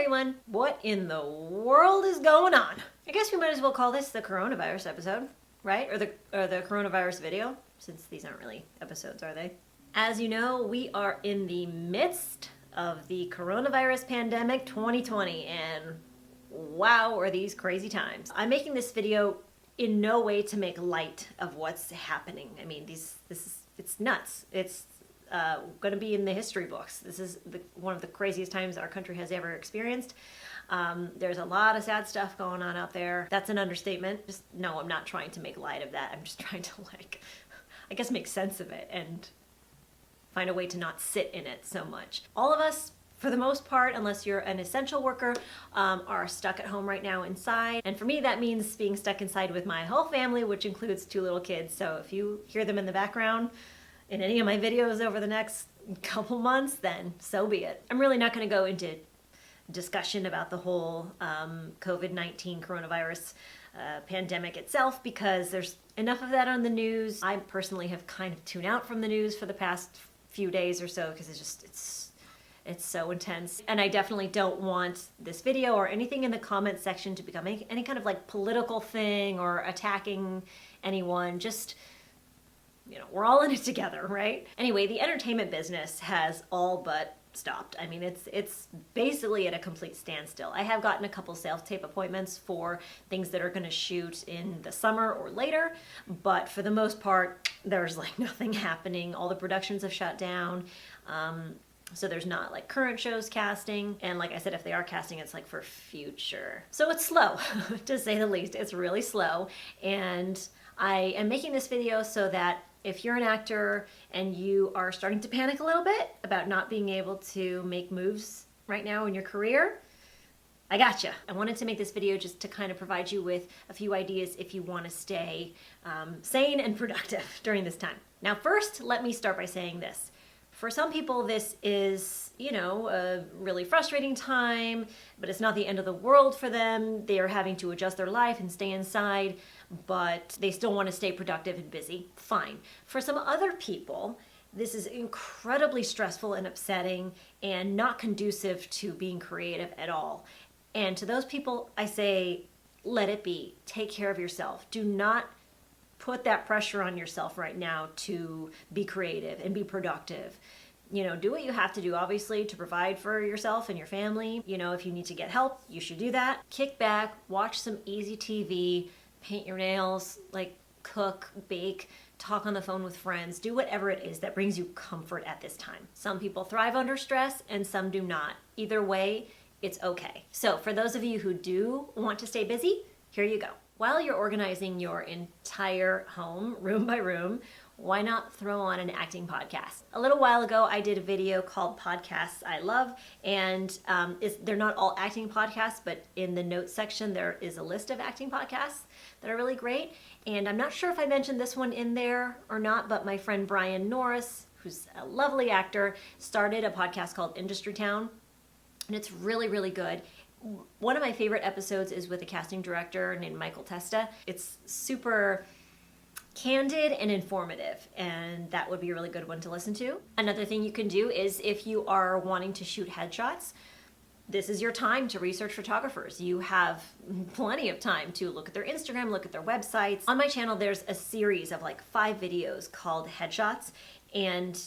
everyone. What in the world is going on? I guess we might as well call this the coronavirus episode, right? Or the coronavirus video, since these aren't really episodes, are they? As you know, we are in the midst of the coronavirus pandemic 2020, and wow, are these crazy times. I'm making this video in no way to make light of what's happening. I mean, it's nuts. It's going to be in the history books. This is one of the craziest times our country has ever experienced. There's a lot of sad stuff going on out there. That's an understatement. No, I'm not trying to make light of that. I'm just trying to I guess make sense of it and find a way to not sit in it so much. All of us, for the most part, unless you're an essential worker, are stuck at home right now inside. And for me, that means being stuck inside with my whole family, which includes 2 little kids. So if you hear them in the background in any of my videos over the next couple months, then so be it. I'm really not going to go into discussion about the whole COVID-19 coronavirus pandemic itself, because there's enough of that on the news. I personally have kind of tuned out from the news for the past few days or so, because it's so intense. And I definitely don't want this video or anything in the comment section to become any kind of political thing or attacking anyone. Just, we're all in it together, right? Anyway, the entertainment business has all but stopped. I mean, it's basically at a complete standstill. I have gotten a couple self-tape appointments for things that are going to shoot in the summer or later, but for the most part, there's nothing happening. All the productions have shut down. So there's not current shows casting. And like I said, if they are casting, it's for future. So it's slow, to say the least. It's really slow. And I am making this video so that if you're an actor and you are starting to panic a little bit about not being able to make moves right now in your career, I gotcha. I wanted to make this video just to kind of provide you with a few ideas if you want to stay sane and productive during this time. Now, first, let me start by saying this. For some people, this is, a really frustrating time, but it's not the end of the world for them. They are having to adjust their life and stay inside, but they still want to stay productive and busy. Fine. For some other people, this is incredibly stressful and upsetting and not conducive to being creative at all. And to those people, I say, let it be. Take care of yourself. Do not put that pressure on yourself right now to be creative and be productive. Do what you have to do, obviously, to provide for yourself and your family. If you need to get help, you should do that. Kick back, watch some easy TV, paint your nails, cook, bake, talk on the phone with friends. Do whatever it is that brings you comfort at this time. Some people thrive under stress and some do not. Either way, it's okay. So for those of you who do want to stay busy, here you go. While you're organizing your entire home, room by room, why not throw on an acting podcast? A little while ago, I did a video called Podcasts I Love, and they're not all acting podcasts, but in the notes section, there is a list of acting podcasts that are really great. And I'm not sure if I mentioned this one in there or not, but my friend Brian Norris, who's a lovely actor, started a podcast called Industry Town, and it's really, really good. One of my favorite episodes is with a casting director named Michael Testa. It's super candid and informative, and that would be a really good one to listen to. Another thing you can do is, if you are wanting to shoot headshots, this is your time to research photographers. You have plenty of time to look at their Instagram, look at their websites. On my channel, there's a series of 5 videos called Headshots, and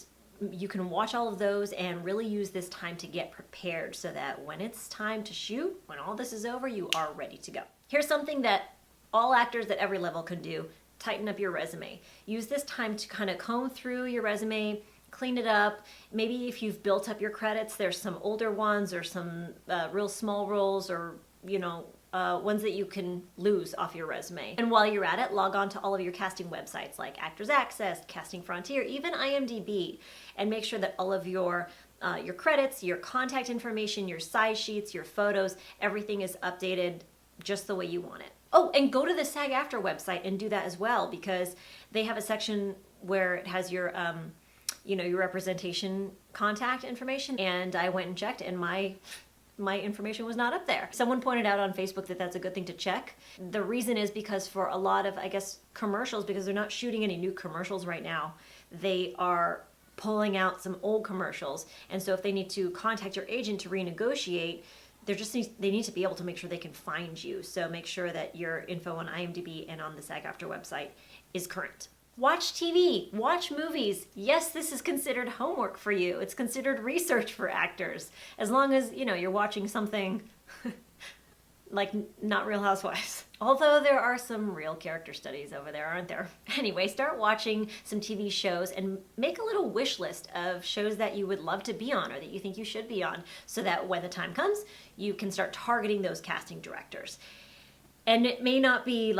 you can watch all of those and really use this time to get prepared so that when it's time to shoot, when all this is over, you are ready to go. Here's something that all actors at every level can do. Tighten up your resume. Use this time to kind of comb through your resume, clean it up. Maybe if you've built up your credits, there's some older ones or some real small roles, or ones that you can lose off your resume. And while you're at it, log on to all of your casting websites like Actors Access, Casting Frontier, even IMDb, and make sure that all of your credits, your contact information, your size sheets, your photos, everything is updated just the way you want it. Oh, and go to the SAG-AFTRA website and do that as well, because they have a section where it has your your representation contact information, and I went and checked, and my information was not up there. Someone pointed out on Facebook that that's a good thing to check. The reason is because for a lot of, I guess, commercials, because they're not shooting any new commercials right now, they are pulling out some old commercials. And so if they need to contact your agent to renegotiate, they need to be able to make sure they can find you. So make sure that your info on IMDb and on the SAG-AFTRA website is current. Watch TV, watch movies. Yes, this is considered homework for you. It's considered research for actors. As long as, you're watching something like not Real Housewives. Although there are some real character studies over there, aren't there? Anyway, start watching some TV shows and make a little wish list of shows that you would love to be on or that you think you should be on, so that when the time comes, you can start targeting those casting directors. And it may not be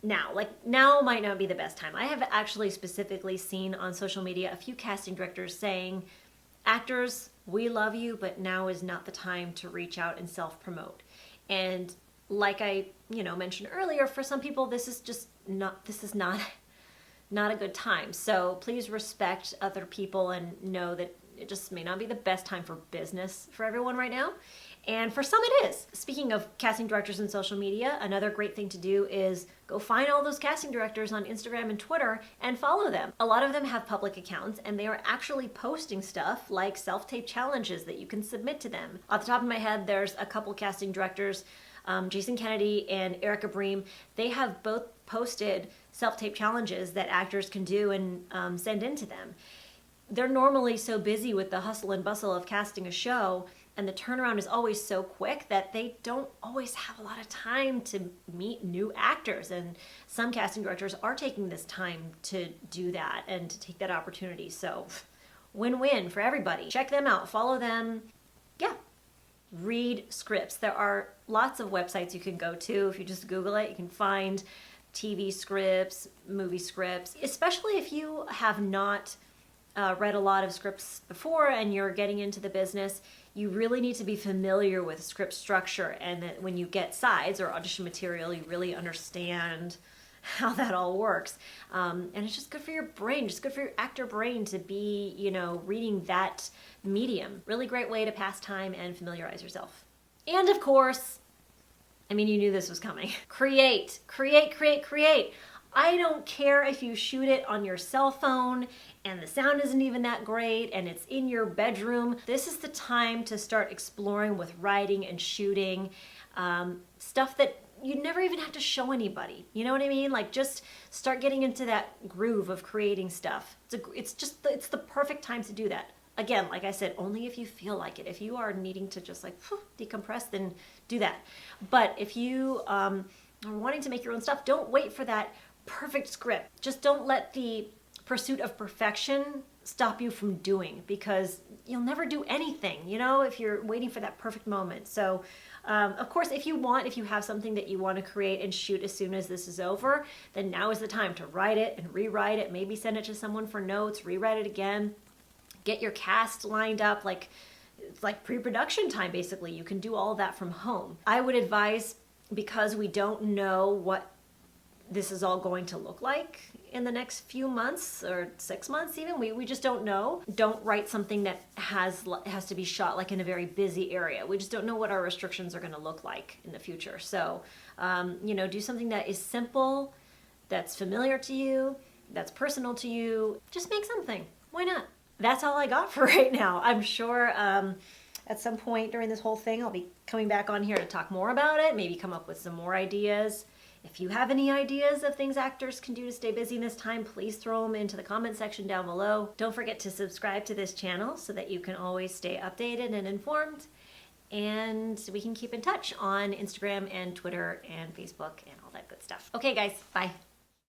now might not be the best time. I have actually specifically seen on social media a few casting directors saying, actors, we love you, but now is not the time to reach out and self-promote. And like I, mentioned earlier, for some people, this is not a good time. So please respect other people and know that it just may not be the best time for business for everyone right now. And for some it is. Speaking of casting directors and social media, another great thing to do is go find all those casting directors on Instagram and Twitter and follow them. A lot of them have public accounts and they are actually posting stuff like self-tape challenges that you can submit to them. Off the top of my head, there's a couple casting directors, Jason Kennedy and Erica Bream. They have both posted self-tape challenges that actors can do and send in to them. They're normally so busy with the hustle and bustle of casting a show, and the turnaround is always so quick that they don't always have a lot of time to meet new actors. And some casting directors are taking this time to do that and to take that opportunity. So win-win for everybody. Check them out, follow them. Yeah. Read scripts. There are lots of websites you can go to. If you just Google it, you can find TV scripts, movie scripts, especially if you have not read a lot of scripts before and you're getting into the business. You really need to be familiar with script structure, and that when you get sides or audition material, you really understand how that all works. And it's just good for your brain, just good for your actor brain to be, reading that medium. Really great way to pass time and familiarize yourself. And of course, you knew this was coming. Create. I don't care if you shoot it on your cell phone and the sound isn't even that great and it's in your bedroom. This is the time to start exploring with writing and shooting, stuff that you never even have to show anybody. You know what I mean? Just start getting into that groove of creating stuff. It's the perfect time to do that. Again, like I said, only if you feel like it. If you are needing to just decompress, then do that. But if you are wanting to make your own stuff, don't wait for that perfect script. Just don't let the pursuit of perfection stop you from doing, because you'll never do anything, if you're waiting for that perfect moment. So, of course, if you have something that you want to create and shoot as soon as this is over, then now is the time to write it and rewrite it, maybe send it to someone for notes, rewrite it again, get your cast lined up, it's like pre-production time, basically. You can do all of that from home. I would advise, because we don't know what this is all going to look like in the next few months or 6 months even, we just don't know. Don't write something that has to be shot in a very busy area. We just don't know what our restrictions are going to look like in the future. So, do something that is simple, that's familiar to you, that's personal to you. Just make something. Why not? That's all I got for right now. I'm sure at some point during this whole thing, I'll be coming back on here to talk more about it, maybe come up with some more ideas. If you have any ideas of things actors can do to stay busy in this time, please throw them into the comment section down below. Don't forget to subscribe to this channel so that you can always stay updated and informed. And we can keep in touch on Instagram and Twitter and Facebook and all that good stuff. Okay, guys, bye.